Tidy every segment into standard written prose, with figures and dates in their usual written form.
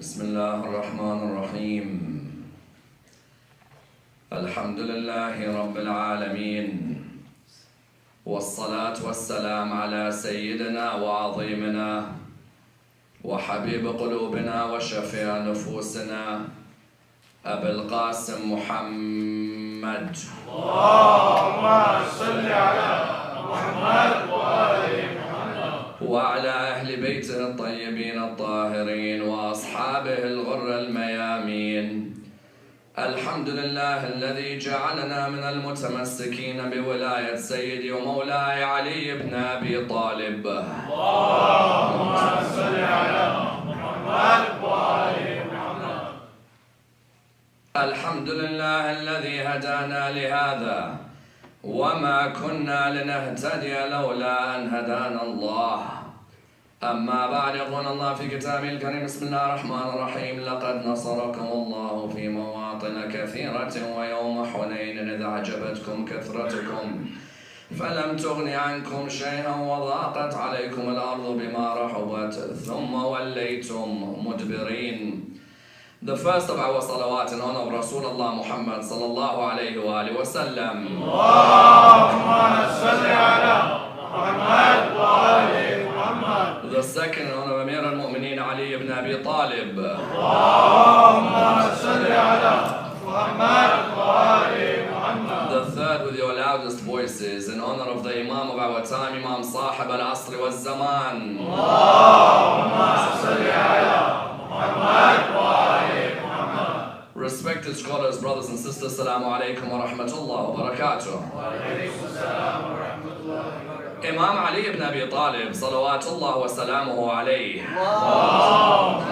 بسم الله الرحمن الرحيم. الحمد لله رب العالمين، والصلاة والسلام على سيدنا وعظيمنا وحبيب قلوبنا وشفيع نفوسنا أبي القاسم محمد. اللهم صل على محمد وآل محمد وعلى أهل بيته الطيبين الطاهرين وأصحابه الغر الميامين. الحمد لله الذي جعلنا من المتمسكين بولاية سيدي ومولاي علي بن أبي طالب. اللهم صل على محمد وآل محمد. الحمد لله الذي هدانا لهذا وما كنا لنهتدي لولا أن هدانا الله. أما بعد، يقول الله في كتابه الكريم: بسم الله الرحمن الرحيم. لقد نصركم الله في مواطن كثيرة ويوم حنين إذ أعجبتكم كثرتكم فلم تغن عنكم شيئا وضاقت عليكم الأرض بما رحبت ثم وليتم مدبرين. The first of our salawat in honor of Rasulullah Muhammad sallallahu alayhi wa alihi wa sallam. اللهم صل على محمد وآل محمد. The second in honor of Amir al-Mu'mineen Ali ibn Abi Talib. اللهم صل على محمد وآل محمد. The third with your loudest voices in honor of the Imam of our time, Imam Sahib al-Asr wal-Zaman. اللهم صل على محمد وآل محمد. Respected scholars, brothers and sisters, Assalamu alaikum wa rahmatullah wa barakatuh. وعليكم السلام ورحمة الله وبركاته. Imam Ali ibn Abi Talib, salawatullah wa salamuhu alayhi. اللهم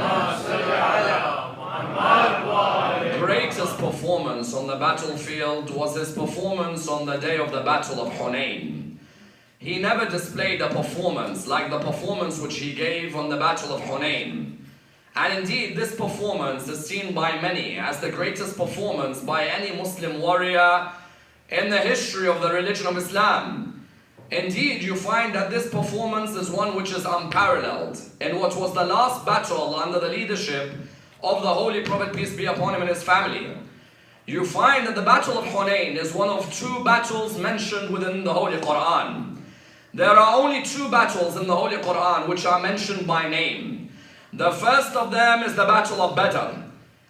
صل على محمد وآل. Greatest performance on the battlefield was his performance on the day of the Battle of Hunayn. He never displayed a performance like the performance which he gave on the Battle of Hunayn. And indeed, this performance is seen by many as the greatest performance by any Muslim warrior in the history of the religion of Islam. Indeed, you find that this performance is one which is unparalleled in what was the last battle under the leadership of the Holy Prophet, peace be upon him, and his family. You find that the Battle of Hunayn is one of two battles mentioned within the Holy Quran. There are only two battles in the Holy Quran which are mentioned by name. The first of them is the Battle of Badr,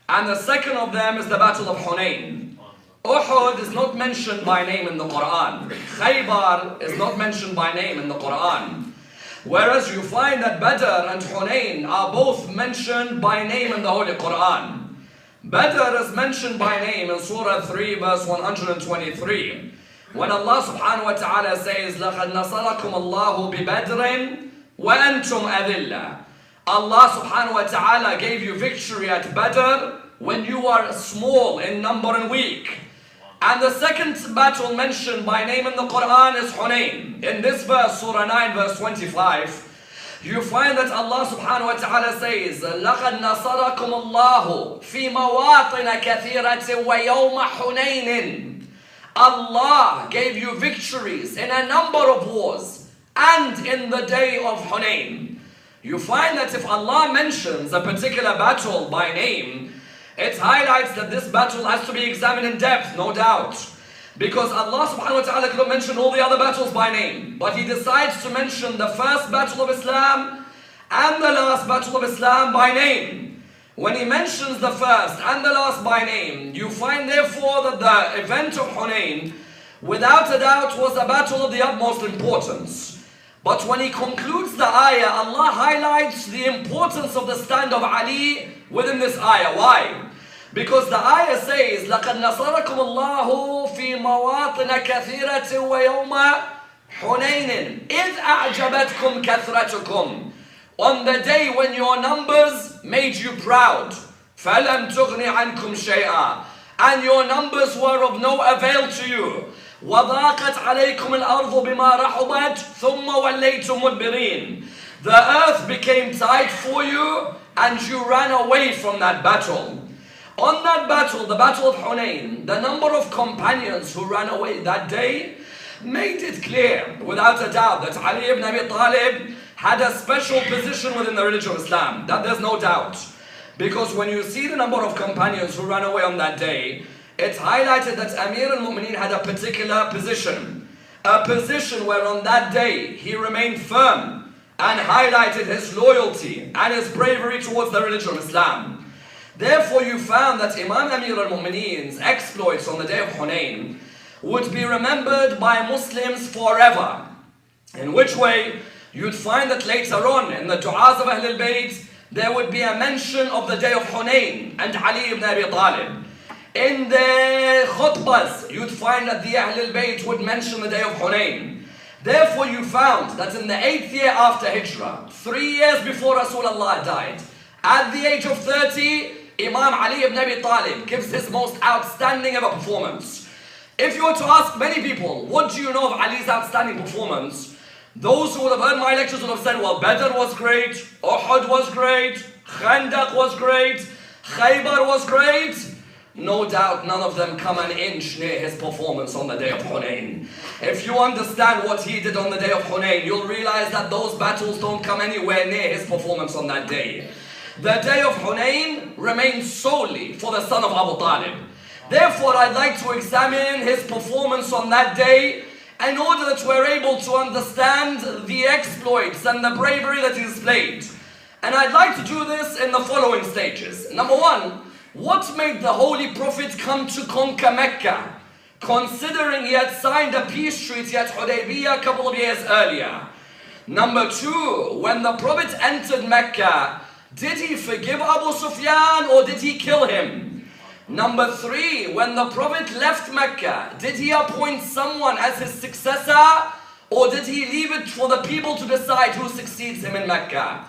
and the second of them is the Battle of Hunayn. Uhud is not mentioned by name in the Quran. Khaybar is not mentioned by name in the Quran. Whereas you find that Badr and Hunayn are both mentioned by name in the Holy Quran. Badr is mentioned by name in Surah 3 verse 123. When Allah subhanahu wa ta'ala says, لَقَدْ نَصَرَكُمُ اللَّهُ بِبَدْرٍ وَأَنْتُمْ أَذِلَّةٌ. Allah subhanahu wa ta'ala gave you victory at Badr when you are small in number and weak. And the second battle mentioned by name in the Quran is Hunayn. In this verse, Surah 9 verse 25, you find that Allah subhanahu wa ta'ala says, لَقَدْ نَصَرَكُمُ اللَّهُ فِي مَوَاطِنَ كَثِيرَةٍ وَيَوْمَ حُنَيْنٍ. Allah gave you victories in a number of wars and in the day of Hunayn. You find that if Allah mentions a particular battle by name, it highlights that this battle has to be examined in depth, no doubt. Because Allah subhanahu wa ta'ala could have mentioned all the other battles by name, but He decides to mention the first battle of Islam and the last battle of Islam by name. When He mentions the first and the last by name, you find therefore that the event of Hunayn, without a doubt, was a battle of the utmost importance. But when He concludes the ayah, Allah highlights the importance of the stand of Ali within this ayah. Why? Because the ayah says, لَقَدْ نَصَرَكُمُ اللَّهُ فِي مَوَاطِنَ كَثِيرَةٍ وَيَوْمَ حُنَيْنٍ إِذْ أَعْجَبَتْكُمْ كَثْرَتُكُمْ. On the day when your numbers made you proud. فَلَمْ تُغْنِ عَنْكُمْ شَيْئًا. And your numbers were of no avail to you. وَضَاقَتْ عَلَيْكُمُ الْأَرْضُ بِمَا رَحُبَتْ ثُمَّ وَلَّيْتُمْ مُدْبِرِينَ. The earth became tight for you and you ran away from that battle. On that battle, the Battle of Hunayn, the number of companions who ran away that day made it clear, without a doubt, that Ali ibn Abi Talib had a special position within the religion of Islam. That there's no doubt. Because when you see the number of companions who ran away on that day, it's highlighted that Amir al-Mu'mineen had a particular position. A position where on that day he remained firm and highlighted his loyalty and his bravery towards the religion of Islam. Therefore you found that Imam Amir al-Mu'mineen's exploits on the day of Hunayn would be remembered by Muslims forever. In which way? You'd find that later on in the du'as of Ahlul Bayt, there would be a mention of the day of Hunayn and Ali ibn Abi Talib. In the khutbahs, you'd find that the Ahlul Bayt would mention the day of Hunayn. Therefore you found that in the 8th year after Hijrah, 3 years before Rasulullah died, at the age of 30, Imam Ali ibn Abi Talib gives his most outstanding ever performance. If you were to ask many people, what do you know of Ali's outstanding performance? Those who would have heard my lectures would have said, well, Badr was great, Uhud was great, Khandaq was great, Khaybar was great. No doubt none of them come an inch near his performance on the day of Hunayn. If you understand what he did on the day of Hunayn, you'll realize that those battles don't come anywhere near his performance on that day. The day of Hunayn remains solely for the son of Abu Talib. Therefore, I'd like to examine his performance on that day in order that we're able to understand the exploits and the bravery that he displayed. And I'd like to do this in the following stages. Number one, what made the Holy Prophet come to conquer Mecca, considering he had signed a peace treaty at Hudaybiyah a couple of years earlier? Number two, when the Prophet entered Mecca, did he forgive Abu Sufyan or did he kill him? Number three, when the Prophet left Mecca, did he appoint someone as his successor or did he leave it for the people to decide who succeeds him in Mecca?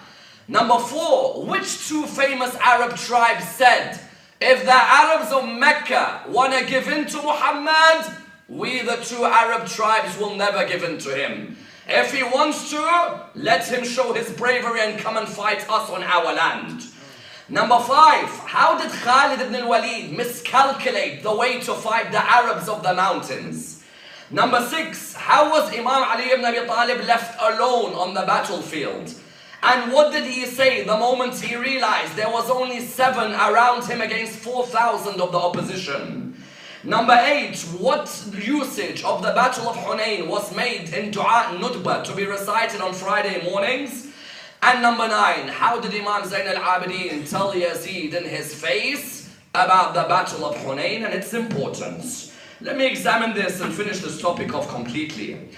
Number four, which two famous Arab tribes said, if the Arabs of Mecca want to give in to Muhammad, we the two Arab tribes will never give in to him. If he wants to, let him show his bravery and come and fight us on our land. Number five, how did Khalid ibn al-Walid miscalculate the way to fight the Arabs of the mountains? Number six, how was Imam Ali ibn Abi Talib left alone on the battlefield? And what did he say the moment he realized there was only 7 around him against 4,000 of the opposition? Number 8, what usage of the Battle of Hunayn was made in Dua Nudba to be recited on Friday mornings? And number 9, how did Imam Zayn al-Abidin tell Yazid in his face about the Battle of Hunayn and its importance? Let me examine this and finish this topic off completely.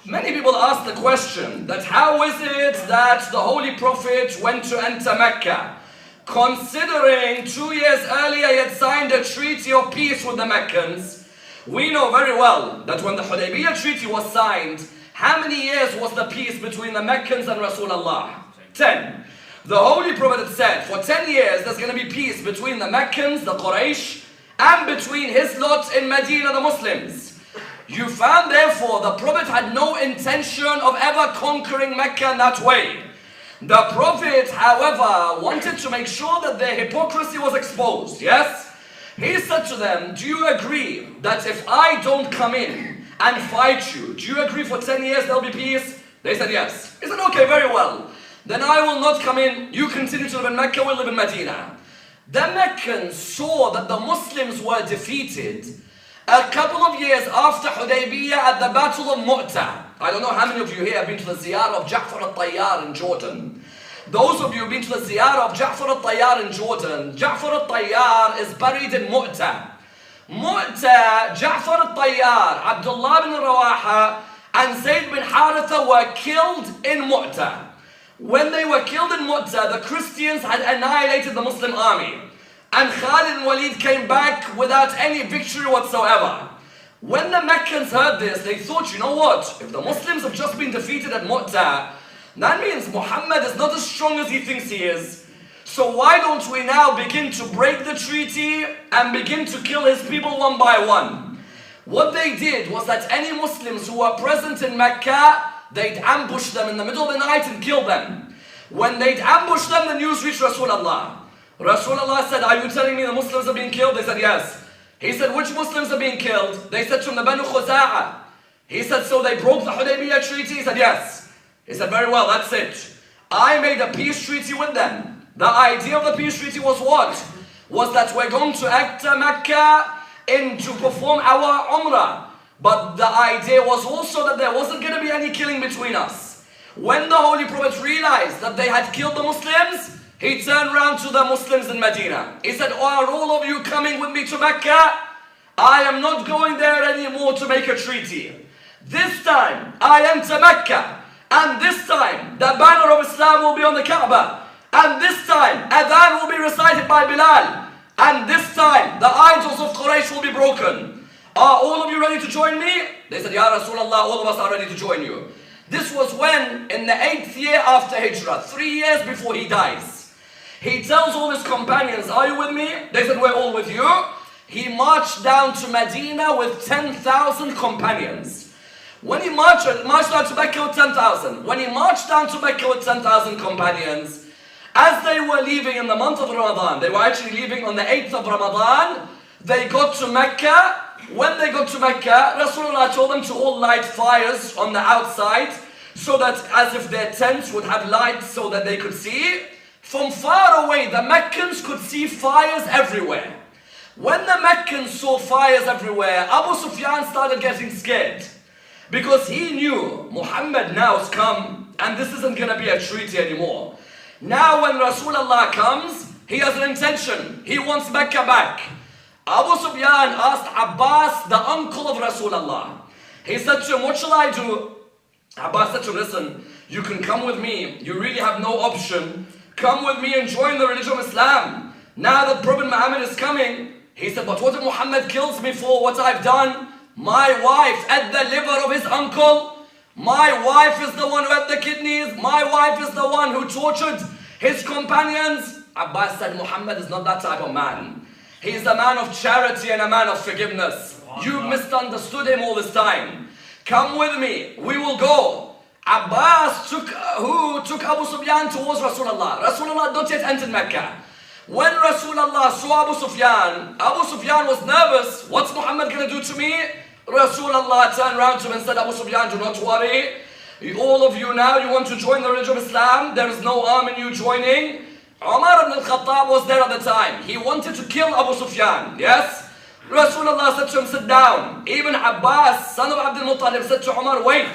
Many people ask the question that how is it that the Holy Prophet went to enter Mecca, considering 2 years earlier he had signed a treaty of peace with the Meccans? We know very well that when the Hudaybiyah treaty was signed, how many years was the peace between the Meccans and Rasulullah? 10. The Holy Prophet had said, for 10 years there's going to be peace between the Meccans, the Quraysh, and between his lot in Medina, the Muslims. You found therefore the Prophet had no intention of ever conquering Mecca in that way. The Prophet, however, wanted to make sure that their hypocrisy was exposed, yes? He said to them, do you agree that if I don't come in and fight you, do you agree for 10 years there'll be peace? They said yes. He said, okay, very well. Then I will not come in, you continue to live in Mecca, we'll live in Medina. The Meccans saw that the Muslims were defeated a couple of years after Hudaybiyah at the Battle of Mu'tah. I don't know how many of you here have been to the ziyarah of Ja'far al-Tayyar in Jordan. Those of you who have been to the ziyarah of Ja'far al-Tayyar in Jordan, Ja'far al-Tayyar is buried in Mu'tah. Mu'tah, Ja'far al-Tayyar, Abdullah bin Rawaha, and Zayd bin Haritha were killed in Mu'tah. When they were killed in Mu'tah, the Christians had annihilated the Muslim army. And Khalid and Walid came back without any victory whatsoever. When the Meccans heard this, they thought, you know what? If the Muslims have just been defeated at Mu'tah, that means Muhammad is not as strong as he thinks he is. So why don't we now begin to break the treaty and begin to kill his people one by one? What they did was that any Muslims who were present in Mecca, they'd ambush them in the middle of the night and kill them. When they'd ambush them, the news reached Rasulullah. Rasulullah said, are you telling me the Muslims are being killed? They said, yes. He said, which Muslims are being killed? They said, from the Banu Khuza'ah. He said, so they broke the Hudaybiyah treaty? He said, yes. He said, very well, that's it. I made a peace treaty with them. The idea of the peace treaty was what? Was that we're going to enter Mecca to perform our Umrah. But the idea was also that there wasn't going to be any killing between us. When the Holy Prophet realized that they had killed the Muslims, he turned around to the Muslims in Medina. He said, are all of you coming with me to Mecca? I am not going there anymore to make a treaty. This time, I enter Mecca. And this time, the banner of Islam will be on the Kaaba. And this time, Adhan will be recited by Bilal. And this time, the idols of Quraysh will be broken. Are all of you ready to join me? They said, Ya Rasulullah, all of us are ready to join you. This was when, in the 8th year after Hijrah, 3 years before he dies. He tells all his companions, are you with me? They said, we're all with you. He marched down to Medina with 10,000 companions. When he marched down to Mecca with 10,000. When he marched down to Mecca with 10,000 companions, as they were leaving in the month of Ramadan, they were actually leaving on the 8th of Ramadan, they got to Mecca. When they got to Mecca, Rasulullah told them to all light fires on the outside, so that as if their tents would have light so that they could see. From far away, the Meccans could see fires everywhere. When the Meccans saw fires everywhere, Abu Sufyan started getting scared. Because he knew Muhammad now has come and this isn't going to be a treaty anymore. Now when Rasulullah comes, he has an intention. He wants Mecca back. Abu Sufyan asked Abbas, the uncle of Rasulullah. He said to him, what shall I do? Abbas said to him, listen, you can come with me. You really have no option. Come with me and join the religion of Islam. Now that Prophet Muhammad is coming, he said, but what if Muhammad kills me for what I've done? My wife ate the liver of his uncle. My wife is the one who ate the kidneys. My wife is the one who tortured his companions. Abbas said, Muhammad is not that type of man. He is a man of charity and a man of forgiveness. You misunderstood him all this time. Come with me. We will go. Abbas took Abu Sufyan towards Rasulullah. Rasulullah not yet entered Mecca. When Rasulullah saw Abu Sufyan was nervous. What's Muhammad going to do to me? Rasulullah turned around to him and said, Abu Sufyan, do not worry. All of you now, you want to join the religion of Islam. There is no harm in you joining. Umar ibn al-Khattab was there at the time. He wanted to kill Abu Sufyan. Yes? Rasulullah said to him, sit down. Even Abbas, son of Abdul Muttalib, said to Umar, wait.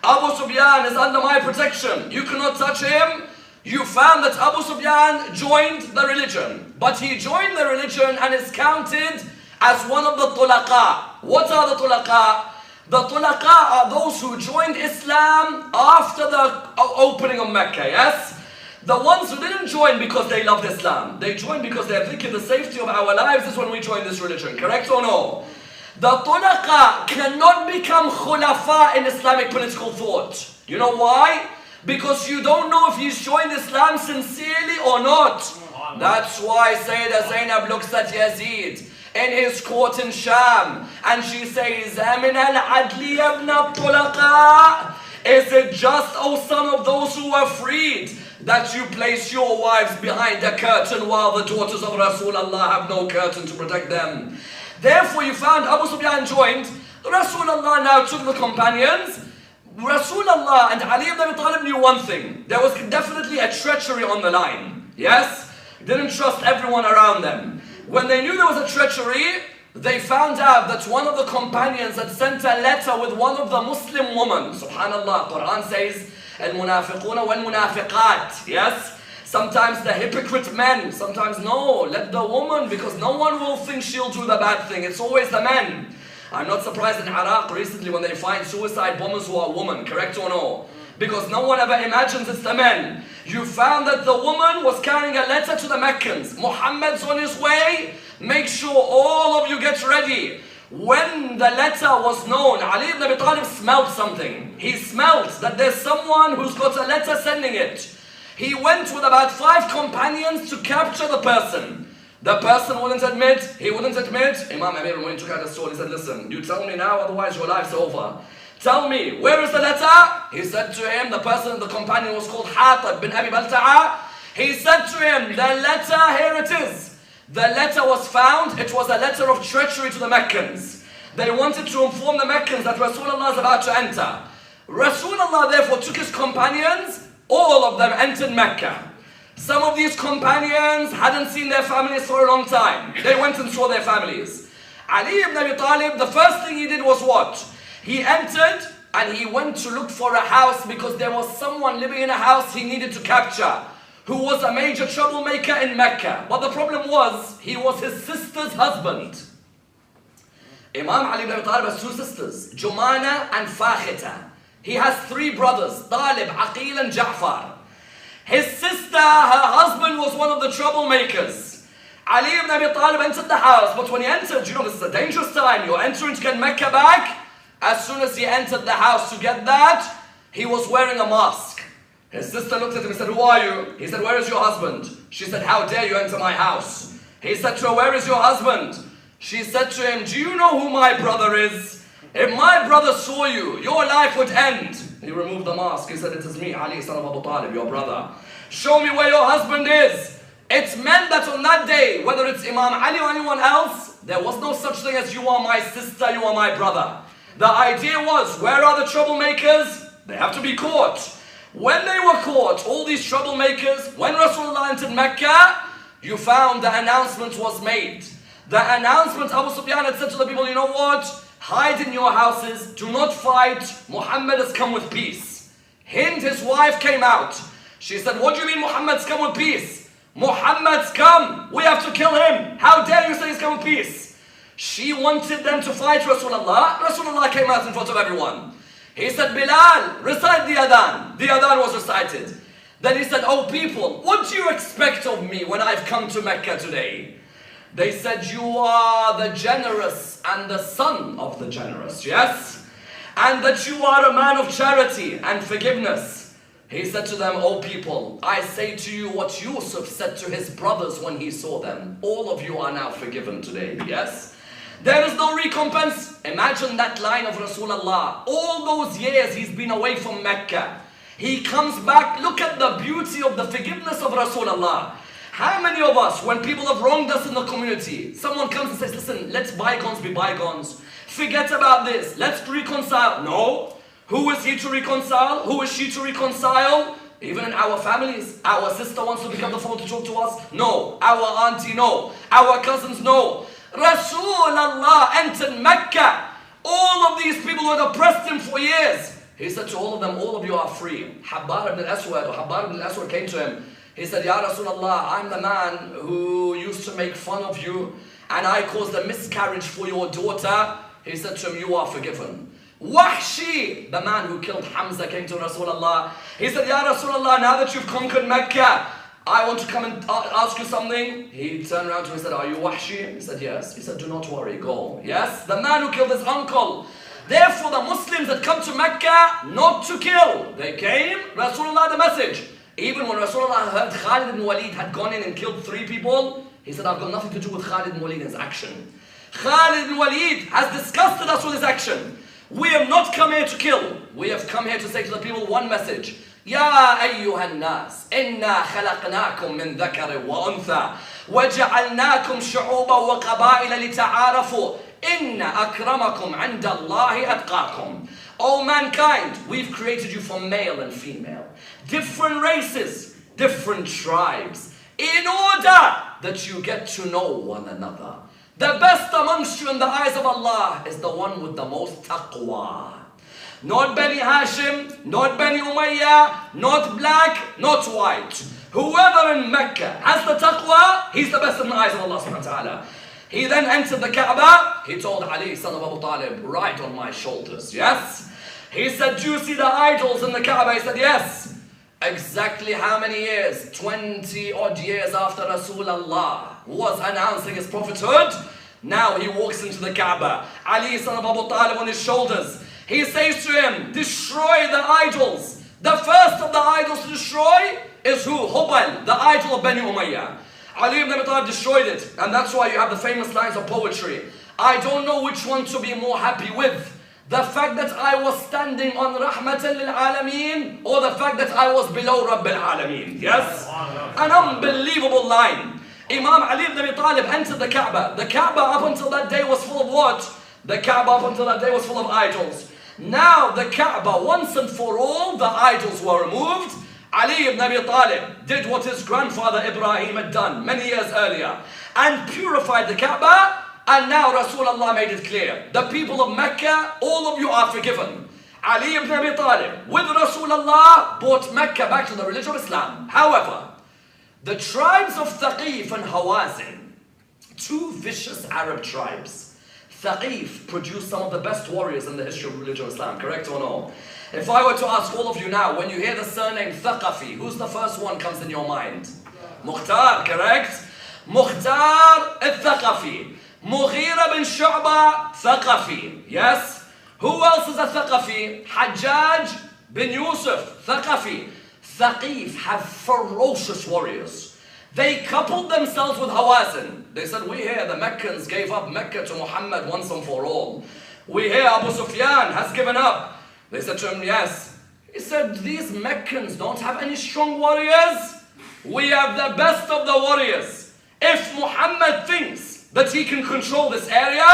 Abu Sufyan is under my protection. You cannot touch him. You found that Abu Sufyan joined the religion. But he joined the religion and is counted as one of the tulaqa. What are the tulaqa? The tulaqa are those who joined Islam after the opening of Mecca, yes? The ones who didn't join because they loved Islam. They joined because they are thinking the safety of our lives is when we join this religion. Correct or no? The tulaqa cannot become khulafa in Islamic political thought. You know why? Because you don't know if he's joined Islam sincerely or not. That's why Sayyidah Zainab looks at Yazid in his court in Sham and she says, Amin al-Adli ibn al-Tulaqa. Is it just, O son of those who were freed, that you place your wives behind a curtain while the daughters of Rasulullah have no curtain to protect them? Therefore you found Abu Sufyan joined. Rasulullah now took the companions. Rasulullah and Ali ibn Abi Talib knew one thing. There was definitely a treachery on the line. Yes? Didn't trust everyone around them. When they knew there was a treachery, they found out that one of the companions had sent a letter with one of the Muslim women. Subhanallah, Quran says, Al-Munafiquna wal-Munafiqat. Yes? Sometimes the hypocrite men, sometimes no, let the woman, because no one will think she'll do the bad thing. It's always the men. I'm not surprised in Iraq recently when they find suicide bombers who are women, correct or no? Because no one ever imagines it's the men. You found that the woman was carrying a letter to the Meccans. Muhammad's on his way. Make sure all of you get ready. When the letter was known, Ali ibn Abi Talib smelled something. He smelled that there's someone who's got a letter sending it. He went with about 5 companions to capture the person. The person wouldn't admit, he wouldn't admit. Imam Amir, when he took out the sword, he said, listen, you tell me now, otherwise your life's over. Tell me, where is the letter? He said to him, the person, the companion was called Hatib bin Abi Balta'a. He said to him, the letter, here it is. The letter was found, it was a letter of treachery to the Meccans. They wanted to inform the Meccans that Rasulullah is about to enter. Rasulullah therefore took his companions, all of them entered Mecca. Some of these companions hadn't seen their families for a long time. They went and saw their families. Ali ibn Abi Talib, the first thing he did was what? He entered and he went to look for a house because there was someone living in a house he needed to capture, who was a major troublemaker in Mecca. But the problem was, he was his sister's husband. Imam Ali ibn Abi Talib has two sisters, Jumana and Fakhita. He has three brothers, Talib, Aqil and Ja'far. His sister, her husband was one of the troublemakers. Ali ibn Abi Talib entered the house, but when he entered, you know this is a dangerous time, you're entering to get Mecca back. As soon as he entered the house to get that, he was wearing a mask. His sister looked at him and said, who are you? He said, where is your husband? She said, how dare you enter my house? He said to her, where is your husband? She said to him, do you know who my brother is? If my brother saw you, your life would end. He removed the mask. He said, it is me, Ali, son of Abu Talib, your brother. Show me where your husband is. It's meant that on that day, whether it's Imam Ali or anyone else, there was no such thing as you are my sister, you are my brother. The idea was, where are the troublemakers? They have to be caught. When they were caught, all these troublemakers, when Rasulullah entered Mecca, you found the announcement was made. The announcement, Abu Sufyan had said to the people, you know what? Hide in your houses, do not fight. Muhammad has come with peace. Hind, his wife, came out. She said, what do you mean Muhammad's come with peace? Muhammad's come. We have to kill him. How dare you say he's come with peace? She wanted them to fight Rasulullah. Rasulullah came out in front of everyone. He said, Bilal, recite the adhan. The adhan was recited. Then he said, oh people, what do you expect of me when I've come to Mecca today? They said, you are the generous and the son of the generous, yes? And that you are a man of charity and forgiveness. He said to them, oh people, I say to you what Yusuf said to his brothers when he saw them. All of you are now forgiven today, yes? There is no recompense. Imagine that line of Rasulullah. All those years he's been away from Mecca. He comes back. Look at the beauty of the forgiveness of Rasulullah. How many of us, when people have wronged us in the community, someone comes and says, listen, let's bygones be bygones. Forget about this. Let's reconcile. No. Who is he to reconcile? Who is she to reconcile? Even in our families, our sister wants to pick up the phone to talk to us. No. Our auntie, no. Our cousins, no. Rasulullah entered Mecca. All of these people who had oppressed him for years. He said to all of them, all of you are free. Habbar ibn al-Aswad, or Habbar ibn al-Aswad came to him. He said, Ya Rasulullah, I'm the man who used to make fun of you and I caused a miscarriage for your daughter. He said to him, you are forgiven. Wahshi, the man who killed Hamza, came to Rasulullah. He said, Ya Rasulullah, now that you've conquered Mecca, I want to come and ask you something. He turned around to him and said, are you Wahshi? He said, yes. He said, do not worry, go. Yes, the man who killed his uncle. Therefore, the Muslims that come to Mecca, not to kill. They came, Rasulullah the message. Even when Rasulullah heard Khalid ibn Walid had gone in and killed 3 people, he said, I've got nothing to do with Khalid ibn Walid and his action. Khalid ibn Walid has disgusted us with his action. We have not come here to kill. We have come here to say to the people one message. Ya ayyuhan nas, inna khalaqnakum min dhakar wa untha, wa ja'alnakum shu'uban wa qaba'ila lita'arafu, inna akramakum 'inda Allahi atqakum. O mankind, we've created you from male and female, different races, different tribes, in order that you get to know one another. The best amongst you in the eyes of Allah is the one with the most taqwa. Not Bani Hashim, not Bani Umayyah, not black, not white. Whoever in Mecca has the taqwa, he's the best in the eyes of Allah subhanahu wa ta'ala. He then entered the Kaaba. He told Ali, son of Abu Talib, right on my shoulders, yes? He said, do you see the idols in the Kaaba? He said, yes. Exactly how many years? 20 odd years after Rasulullah was announcing his prophethood, now he walks into the Kaaba. Ali, son of Abu Talib, on his shoulders. He says to him, destroy the idols. The first of the idols to destroy is who? Hubal, the idol of Bani Umayyah. Ali ibn Abi Talib destroyed it. And that's why you have the famous lines of poetry. I don't know which one to be more happy with. The fact that I was standing on Rahmatan lil Alameen, or the fact that I was below Rabbil Alameen. Yes? An unbelievable line. Imam Ali ibn Abi Talib entered the Kaaba. The Kaaba up until that day was full of what? The Kaaba up until that day was full of idols. Now the Kaaba, once and for all, the idols were removed. Ali ibn Abi Talib did what his grandfather Ibrahim had done many years earlier and purified the Kaaba, and now Rasulullah made it clear. The people of Mecca, all of you are forgiven. Ali ibn Abi Talib with Rasulullah brought Mecca back to the religion of Islam. However, the tribes of Thaqif and Hawazin, two vicious Arab tribes. Thaqif produced some of the best warriors in the history of religion of Islam, correct or no? If I were to ask all of you now, when you hear the surname Thaqafi, who's the first one comes in your mind? Mukhtar, correct? Mukhtar al-Thaqafi. Mughira bin Shu'ba, Thaqafi. Yes? Who else is a Thaqafi? Hajjaj bin Yusuf, Thaqafi. Thaqif have ferocious warriors. They coupled themselves with Hawazin. They said, we hear the Meccans gave up Mecca to Muhammad once and for all. We hear Abu Sufyan has given up. They said to him, yes. He said, these Meccans don't have any strong warriors. We have the best of the warriors. If Muhammad thinks that he can control this area,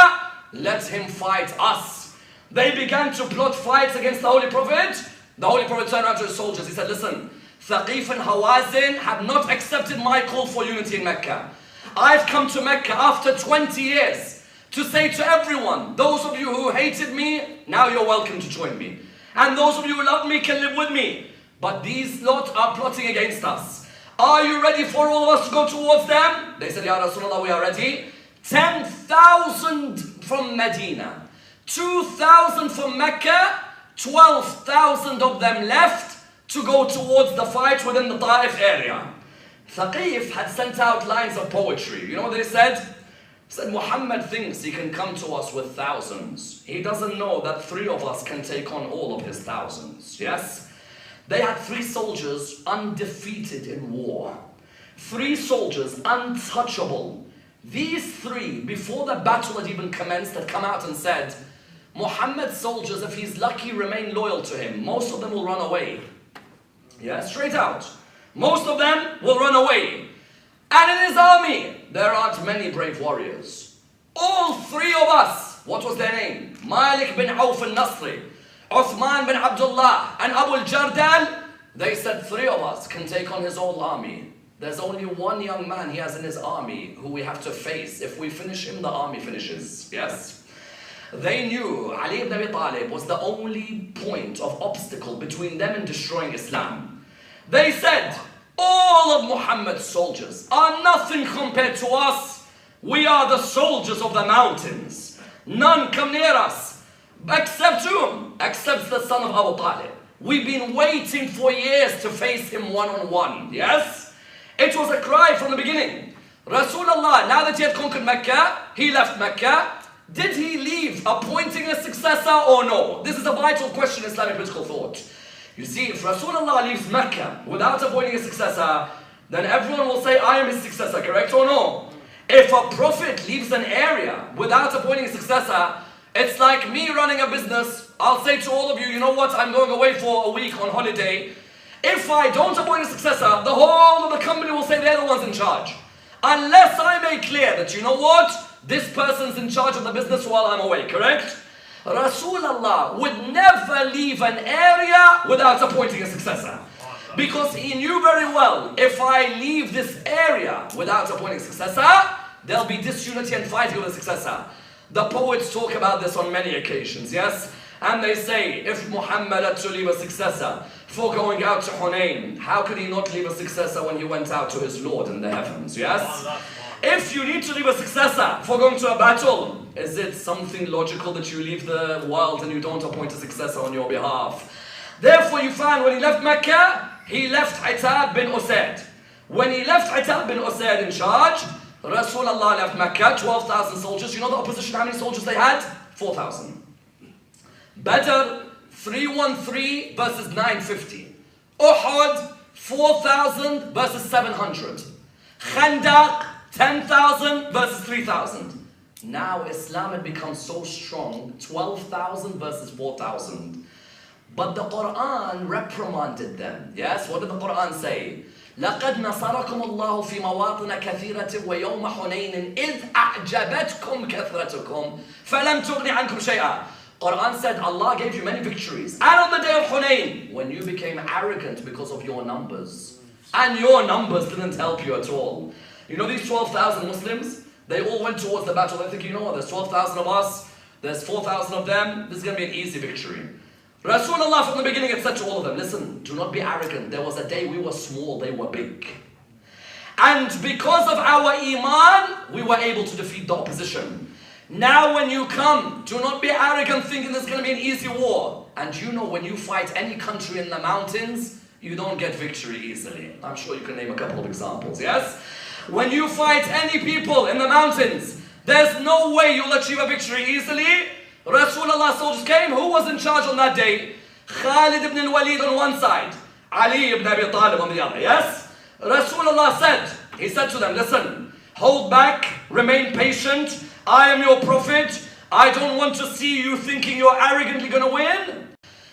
let him fight us. They began to plot fights against the Holy Prophet. The Holy Prophet turned around to his soldiers. He said, listen, Thaqif and Hawazin have not accepted my call for unity in Mecca. I've come to Mecca after 20 years to say to everyone, those of you who hated me, now you're welcome to join me. And those of you who love me can live with me. But these lot are plotting against us. Are you ready for all of us to go towards them? They said, Ya Rasulullah, we are ready. 10,000 from Medina, 2,000 from Mecca, 12,000 of them left to go towards the fight within the Ta'if area. Thaqif had sent out lines of poetry. You know what they said? They said, Muhammad thinks he can come to us with thousands. He doesn't know that 3 of us can take on all of his thousands. Yes? They had 3 soldiers undefeated in war. 3 soldiers untouchable. These 3, before the battle had even commenced, had come out and said, Muhammad's soldiers, if he's lucky, remain loyal to him. Most of them will run away. Yeah, straight out. Most of them will run away. And in his army, there aren't many brave warriors. All 3 of us, what was their name? Malik bin Auf al-Nasri, Uthman bin Abdullah, and Abu al-Jardal. They said 3 of us can take on his whole army. There's only 1 young man he has in his army who we have to face. If we finish him, the army finishes. Yes? They knew Ali ibn Abi Talib was the only point of obstacle between them and destroying Islam. They said, all of Muhammad's soldiers are nothing compared to us. We are the soldiers of the mountains. None come near us, except whom? Except the son of Abu Talib. We've been waiting for years to face him one-on-one. Yes? It was a cry from the beginning. Rasulullah, now that he had conquered Mecca, he left Mecca. Did he leave appointing a successor or no? This is a vital question in Islamic political thought. You see, if Rasulullah leaves Mecca without appointing a successor, then everyone will say, I am his successor, correct or no? If a prophet leaves an area without appointing a successor, it's like me running a business. I'll say to all of you, you know what, I'm going away for a week on holiday. If I don't appoint a successor, the whole of the company will say they're the ones in charge. Unless I make clear that, you know what, this person's in charge of the business while I'm away, correct? Rasulullah would never leave an area without appointing a successor. Because he knew very well, if I leave this area without appointing a successor, there'll be disunity and fighting with a successor. The poets talk about this on many occasions, yes? And they say, if Muhammad had to leave a successor for going out to Hunayn, how could he not leave a successor when he went out to his Lord in the heavens, yes? If you need to leave a successor for going to a battle, is it something logical that you leave the world and you don't appoint a successor on your behalf? Therefore you find when he left Mecca, he left Atab bin Usaid. When he left Atab bin Usaid in charge, Rasulullah left Mecca, 12,000 soldiers. You know the opposition, how many soldiers they had? 4,000. Badr, 313 versus 950. Uhud, 4,000 versus 700. Khandaq, 10,000 versus 3,000. Now Islam had become so strong, 12,000 versus 4,000. But the Quran reprimanded them. Yes, what did the Quran say? لَقَدْ نَصَرَكُمُ اللَّهُ فِي مَوَاطِنَ كَثِيرَةٍ وَيَوْمَ حُنَيْنٍ إِذْ أَعْجَبَتْكُمْ كَثْرَتُكُمْ فَلَمْ تُغْنِ عَنْكُمْ شَيْئًا Quran said Allah gave you many victories. And on the day of Hunayn, when you became arrogant because of your numbers. And your numbers didn't help you at all. You know these 12,000 Muslims? They all went towards the battle. They think, you know what, there's 12,000 of us, there's 4,000 of them, this is going to be an easy victory. Rasulullah from the beginning had said to all of them, listen, do not be arrogant. There was a day we were small, they were big. And because of our iman, we were able to defeat the opposition. Now when you come, do not be arrogant thinking there's going to be an easy war. And you know when you fight any country in the mountains, you don't get victory easily. I'm sure you can name a couple of examples, yes? When you fight any people in the mountains, there's no way you'll achieve a victory easily. Rasulullah soldiers came. Who was in charge on that day? Khalid ibn al-Walid on one side, Ali ibn Abi Talib on the other, yes? Rasulullah said, he said to them, listen, hold back, remain patient. I am your prophet. I don't want to see you thinking you're arrogantly going to win.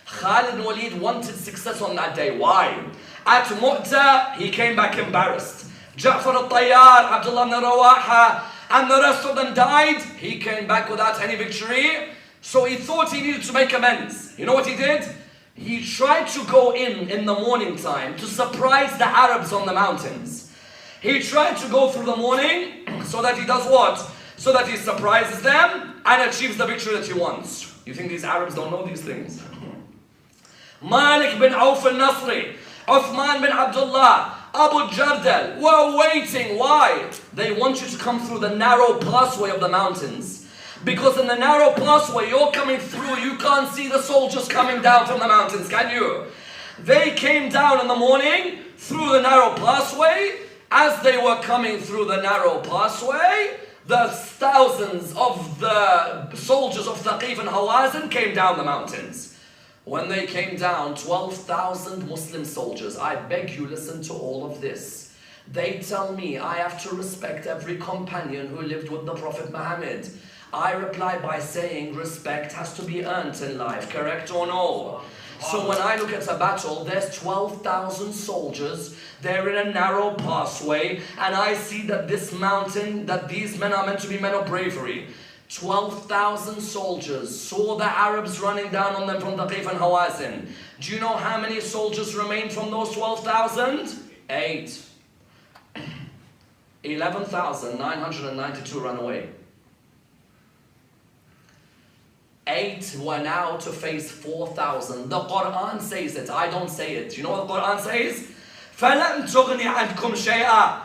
Khalid ibn Walid wanted success on that day. Why? At Mu'tah, he came back embarrassed. Ja'far al-Tayyar, Abdullah ibn Rawaha, and the rest of them died. He came back without any victory. So he thought he needed to make amends. You know what he did? He tried to go in the morning time to surprise the Arabs on the mountains. He tried to go through the morning so that he does what? So that he surprises them and achieves the victory that he wants. You think these Arabs don't know these things? Malik bin Auf al-Nasri, Uthman bin Abdullah, Abu Jardal were waiting. Why? They want you to come through the narrow pathway of the mountains. Because in the narrow pathway you're coming through, you can't see the soldiers coming down from the mountains, can you? They came down in the morning through the narrow pathway. As they were coming through the narrow pathway, the thousands of the soldiers of Thaqif and Hawazin came down the mountains. When they came down, 12,000 Muslim soldiers. I beg you, listen to all of this. They tell me I have to respect every companion who lived with the Prophet Muhammad. I reply by saying respect has to be earned in life, correct or no? So when I look at a battle, there's 12,000 soldiers, they're in a narrow pathway, and I see that this mountain, that these men are meant to be men of bravery. 12,000 soldiers saw the Arabs running down on them from Thaqif and Hawazin. Do you know how many soldiers remained from those 12,000? 8. 11,992 ran away. 8 were now to face 4,000. The Quran says it. I don't say it. You know what the Quran says? فَلَمْ تُغْنِ عَنْكُمْ شَيْئًا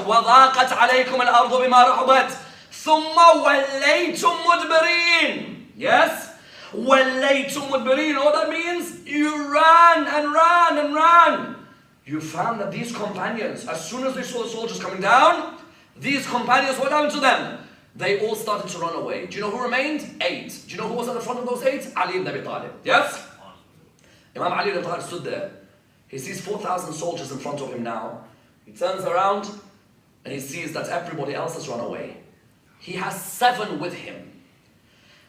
وَضَاقَتْ عَلَيْكُمُ الْأَرْضُ بِمَا رَحُبَتْ ثُمَّ وَلَّيْتُمْ مُدْبِرِينَ. Yes? وَلَّيْتُمْ مُدْبِرِينَ. You know what that means? You ran and ran and ran. You found that these companions, as soon as they saw the soldiers coming down, these companions, what happened to them? They all started to run away. Do you know who remained? 8. Do you know who was at the front of those 8? Ali ibn Abi Talib. Yes? Imam Ali ibn Abi Talib stood there. He sees 4,000 soldiers in front of him now. He turns around and he sees that everybody else has run away. He has 7 with him.